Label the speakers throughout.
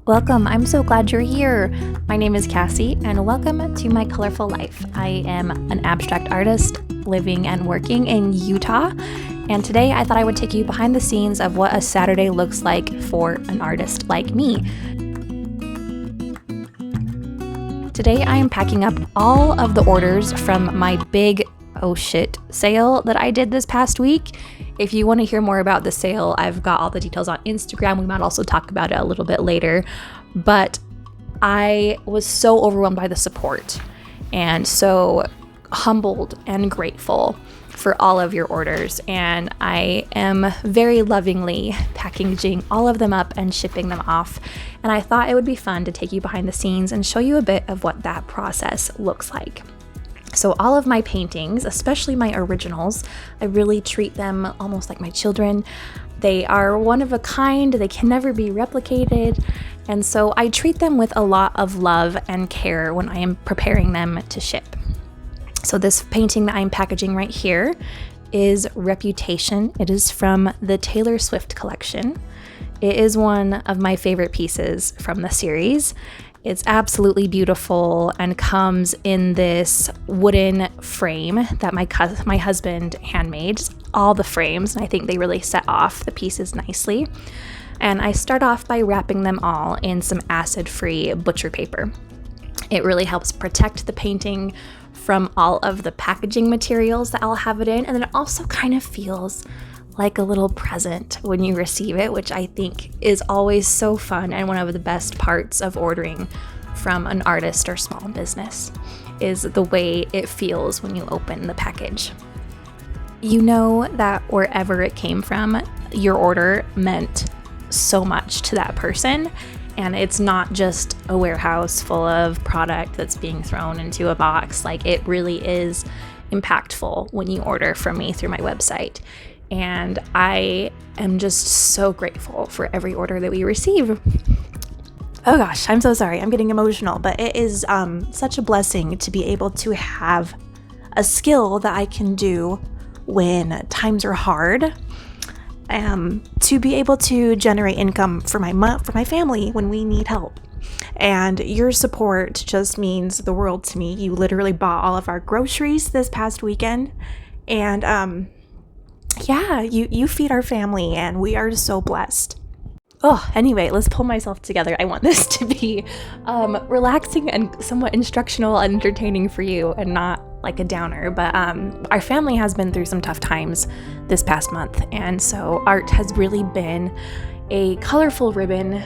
Speaker 1: Welcome, I'm so glad you're here. My name is Cassie, and welcome to my colorful life. I am an abstract artist living and working in Utah, and today I thought I would take you behind the scenes of what a Saturday looks like for an artist like me. Today I am packing up all of the orders from my big sale that I did this past week. If you want to hear more about the sale, I've got all the details on Instagram. We might also talk about it a little bit later. But I was so overwhelmed by the support and so humbled and grateful for all of your orders. And I am very lovingly packaging all of them up and shipping them off. And I thought it would be fun to take you behind the scenes and show you a bit of what that process looks like. So all of my paintings, especially my originals, I really treat them almost like my children. They are one of a kind, they can never be replicated, and so I treat them with a lot of love and care when I am preparing them to ship. So this painting that I'm packaging right here is Reputation. It is from the Taylor Swift collection. It is one of my favorite pieces from the series. It's absolutely beautiful and comes in this wooden frame that my husband handmade. All the frames, and I think they really set off the pieces nicely. And I start off by wrapping them all in some acid-free butcher paper. It really helps protect the painting from all of the packaging materials that I'll have it in, and then it also kind of feels like a little present when you receive it, which I think is always so fun and one of the best parts of ordering from an artist or small business is the way it feels when you open the package. You know that wherever it came from, your order meant so much to that person, and it's not just a warehouse full of product that's being thrown into a box. Like, it really is impactful when you order from me through my website. And I am just so grateful for every order that we receive. Oh gosh, I'm so sorry. I'm getting emotional, but it is such a blessing to be able to have a skill that I can do when times are hard, to be able to generate income for my family when we need help. And your support just means the world to me. You literally bought all of our groceries this past weekend, and you feed our family, and we are so blessed. Oh, anyway, let's pull myself together. I want this to be relaxing and somewhat instructional and entertaining for you, and not like a downer. But our family has been through some tough times this past month, and so art has really been a colorful ribbon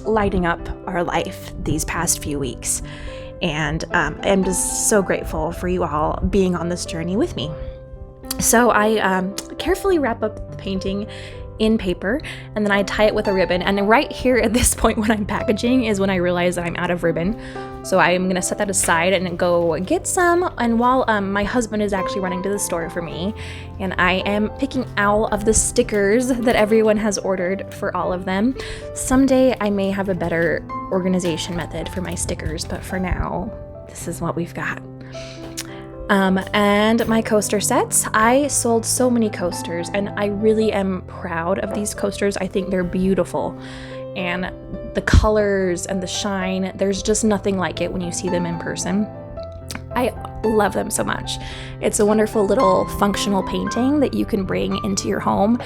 Speaker 1: lighting up our life these past few weeks. And I'm just so grateful for you all being on this journey with me. So I carefully wrap up the painting in paper, and then I tie it with a ribbon. And right here at this point when I'm packaging is when I realize that I'm out of ribbon. So I'm gonna set that aside and go get some. And while my husband is actually running to the store for me, and I am picking all of the stickers that everyone has ordered for all of them. Someday I may have a better organization method for my stickers, but for now, this is what we've got. And my coaster sets. I sold so many coasters, and I really am proud of these coasters. I think they're beautiful, and the colors and the shine, there's just nothing like it when you see them in person. I love them so much. It's a wonderful little functional painting that you can bring into your home.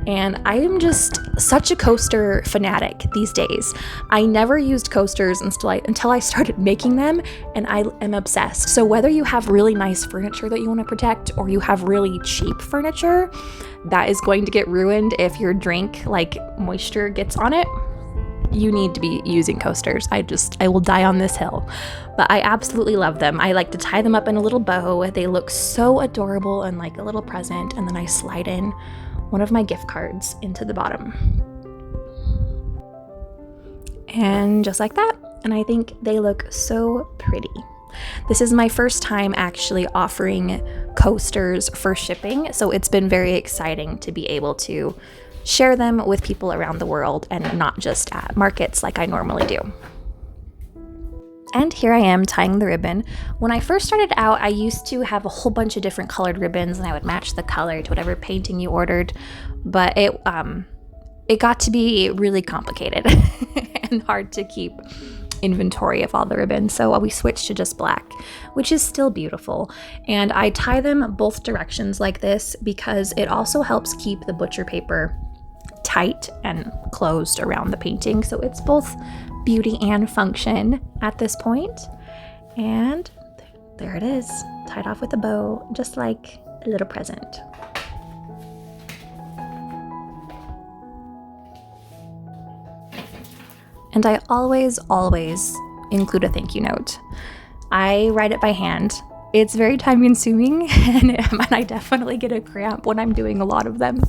Speaker 1: And I am just such a coaster fanatic these days. I never used coasters until I started making them, and I am obsessed. So whether you have really nice furniture that you want to protect, or you have really cheap furniture that is going to get ruined if your drink, like moisture, gets on it, you need to be using coasters. I will die on this hill. But I absolutely love them. I like to tie them up in a little bow. They look so adorable and like a little present. And then I slide in one of my gift cards into the bottom. And just like that. And I think they look so pretty. This is my first time actually offering coasters for shipping. So it's been very exciting to be able to share them with people around the world and not just at markets like I normally do. And here I am tying the ribbon. When I first started out, I used to have a whole bunch of different colored ribbons, and I would match the color to whatever painting you ordered. But it got to be really complicated. and hard to keep inventory of all the ribbon. So we switched to just black, which is still beautiful. And I tie them both directions like this because it also helps keep the butcher paper tight and closed around the painting. So it's both beauty and function at this point. And there it is, tied off with a bow, just like a little present. And I always include a thank you note. I write it by hand. It's very time consuming and I definitely get a cramp when I'm doing a lot of them,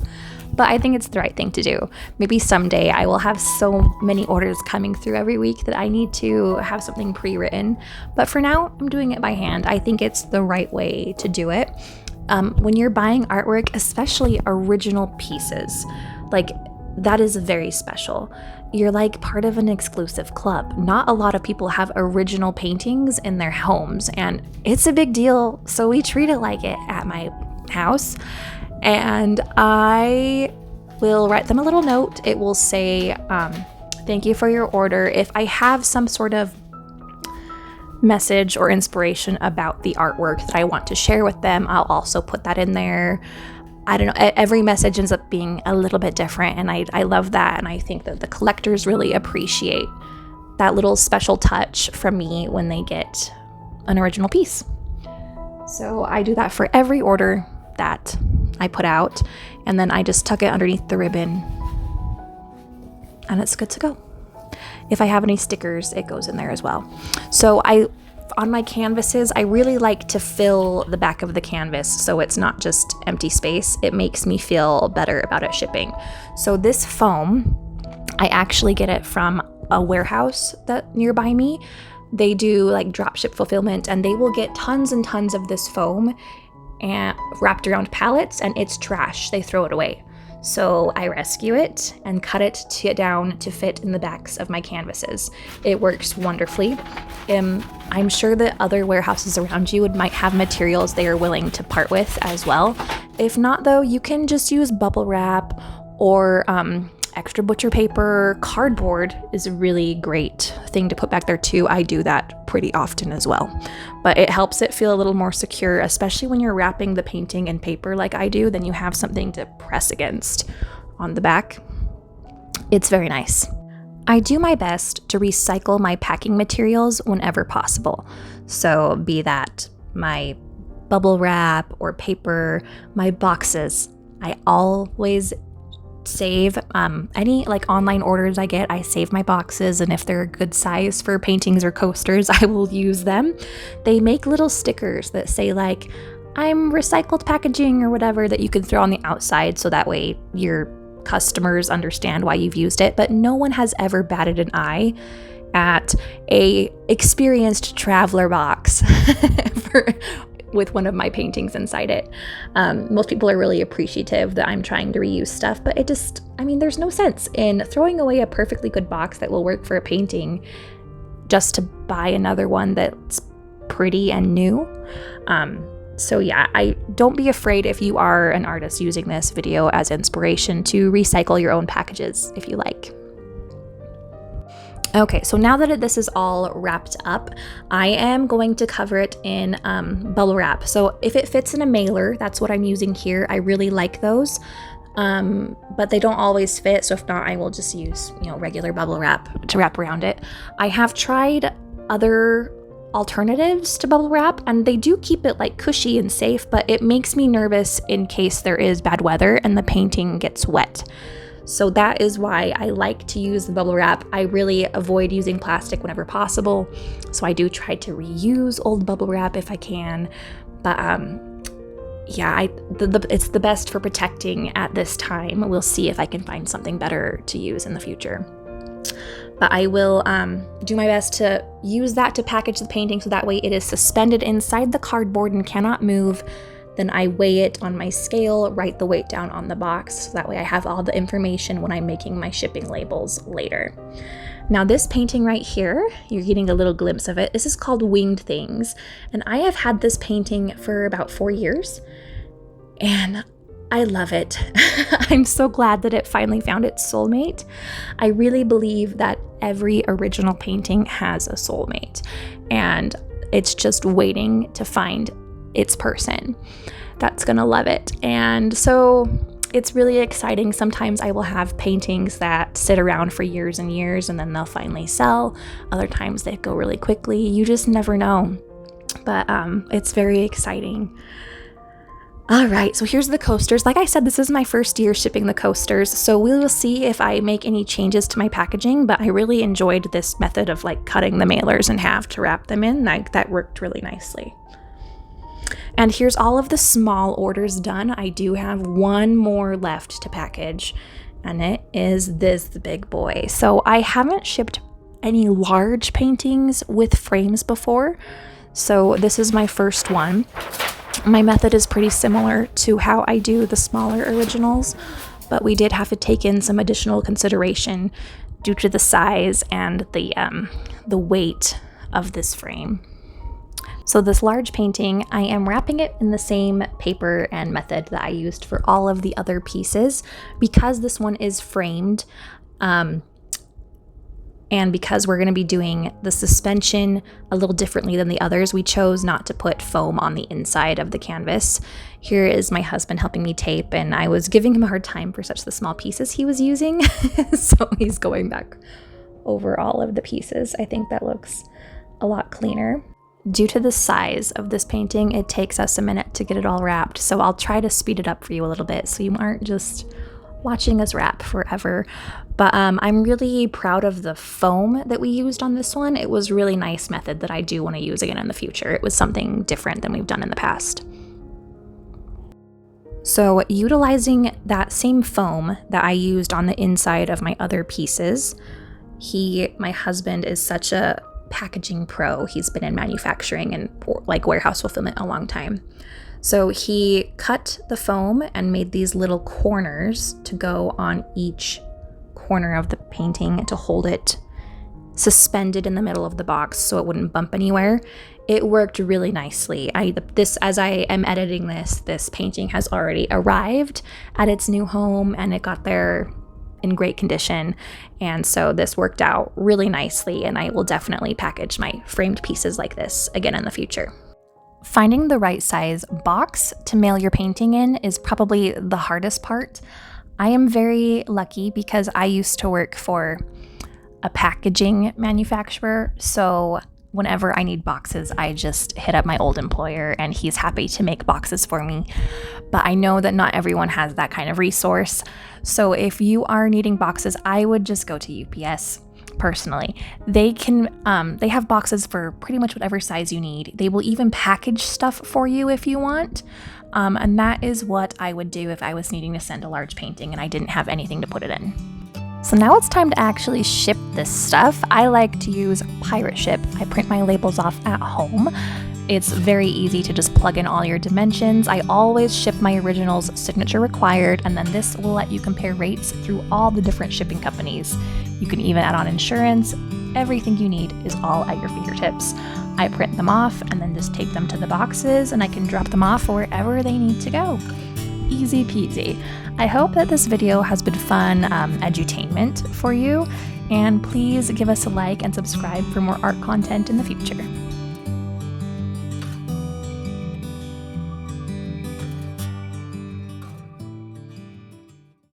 Speaker 1: but I think it's the right thing to do. Maybe someday I will have so many orders coming through every week that I need to have something pre-written, but for now I'm doing it by hand. I think it's the right way to do it. When you're buying artwork, especially original pieces, like that is very special. You're like part of an exclusive club. Not a lot of people have original paintings in their homes, and it's a big deal, so we treat it like it at my house. And I will write them a little note. It will say, thank you for your order. If I have some sort of message or inspiration about the artwork that I want to share with them, I'll also put that in there. I don't know, every message ends up being a little bit different, and I love that, and I think that the collectors really appreciate that little special touch from me when they get an original piece. So I do that for every order that I put out, and then I just tuck it underneath the ribbon, and it's good to go. If I have any stickers, it goes in there as well. So on my canvases, I really like to fill the back of the canvas so it's not just empty space. It makes me feel better about it shipping. So this foam, I actually get it from a warehouse that nearby me. They do like drop ship fulfillment, and they will get tons and tons of this foam and wrapped around pallets, and it's trash. They throw it away. So I rescue it and cut it down to fit in the backs of my canvases. It works wonderfully. I'm sure that other warehouses around you might have materials they are willing to part with as well. If not, though, you can just use bubble wrap or extra butcher paper. Cardboard is a really great thing to put back there too. I do that pretty often as well, but it helps it feel a little more secure, especially when you're wrapping the painting in paper like I do. Then you have something to press against on the back. It's very nice. I do my best to recycle my packing materials whenever possible. So be that my bubble wrap or paper, my boxes, I always save any like online orders I get. I save my boxes, and if they're a good size for paintings or coasters, I will use them. They make little stickers that say like, I'm recycled packaging or whatever, that you can throw on the outside, so that way your customers understand why you've used it. But no one has ever batted an eye at a experienced traveler box with one of my paintings inside it. Most people are really appreciative that I'm trying to reuse stuff, but there's no sense in throwing away a perfectly good box that will work for a painting just to buy another one that's pretty and new. So yeah, don't be afraid if you are an artist using this video as inspiration to recycle your own packages if you like. Okay, so now that this is all wrapped up, I am going to cover it in bubble wrap. So if it fits in a mailer, that's what I'm using here. I really like those, but they don't always fit. So if not, I will just use, regular bubble wrap to wrap around it. I have tried other alternatives to bubble wrap, and they do keep it like cushy and safe, but it makes me nervous in case there is bad weather and the painting gets wet. So that is why I like to use the bubble wrap. I really avoid using plastic whenever possible. So I do try to reuse old bubble wrap if I can. But yeah, it's the best for protecting at this time. We'll see if I can find something better to use in the future. But I will do my best to use that to package the painting so that way it is suspended inside the cardboard and cannot move. Then I weigh it on my scale, write the weight down on the box, so that way I have all the information when I'm making my shipping labels later. Now this painting right here, you're getting a little glimpse of it. This is called Winged Things, and I have had this painting for about 4 years, and I love it. I'm so glad that it finally found its soulmate. I really believe that every original painting has a soulmate, and it's just waiting to find its person that's gonna love it. And so it's really exciting. Sometimes I will have paintings that sit around for years and years and then they'll finally sell. Other times they go really quickly. You just never know. But it's very exciting. All right, so here's the coasters. Like I said, this is my first year shipping the coasters, so we will see if I make any changes to my packaging, but I really enjoyed this method of like cutting the mailers in half to wrap them in. That worked really nicely. And here's all of the small orders done. I do have one more left to package, and it is this big boy. So I haven't shipped any large paintings with frames before, so this is my first one. My method is pretty similar to how I do the smaller originals, but we did have to take in some additional consideration due to the size and the weight of this frame. So this large painting, I am wrapping it in the same paper and method that I used for all of the other pieces. Because this one is framed, and because we're going to be doing the suspension a little differently than the others, we chose not to put foam on the inside of the canvas. Here is my husband helping me tape, and I was giving him a hard time for such the small pieces he was using. So he's going back over all of the pieces. I think that looks a lot cleaner. Due to the size of this painting, it takes us a minute to get it all wrapped, so I'll try to speed it up for you a little bit so you aren't just watching us wrap forever. But I'm really proud of the foam that we used on this one. It was a really nice method that I do want to use again in the future. It was something different than we've done in the past. So utilizing that same foam that I used on the inside of my other pieces, my husband is such a packaging pro. He's been in manufacturing and like warehouse fulfillment a long time. So he cut the foam and made these little corners to go on each corner of the painting to hold it suspended in the middle of the box so it wouldn't bump anywhere. It worked really nicely. As I am editing this painting has already arrived at its new home, and it got there in great condition, and so this worked out really nicely, and I will definitely package my framed pieces like this again in the future. Finding the right size box to mail your painting in is probably the hardest part. I am very lucky because I used to work for a packaging manufacturer, so whenever I need boxes, I just hit up my old employer and he's happy to make boxes for me. But I know that not everyone has that kind of resource. So if you are needing boxes, I would just go to UPS personally. They have boxes for pretty much whatever size you need. They will even package stuff for you if you want. And that is what I would do if I was needing to send a large painting and I didn't have anything to put it in. So now it's time to actually ship this stuff. I like to use Pirate Ship. I print my labels off at home. It's very easy to just plug in all your dimensions. I always ship my originals signature required, and then this will let you compare rates through all the different shipping companies. You can even add on insurance. Everything you need is all at your fingertips. I print them off and then just take them to the boxes, and I can drop them off wherever they need to go. Easy peasy. I hope that this video has been fun edutainment for you, and please give us a like and subscribe for more art content in the future.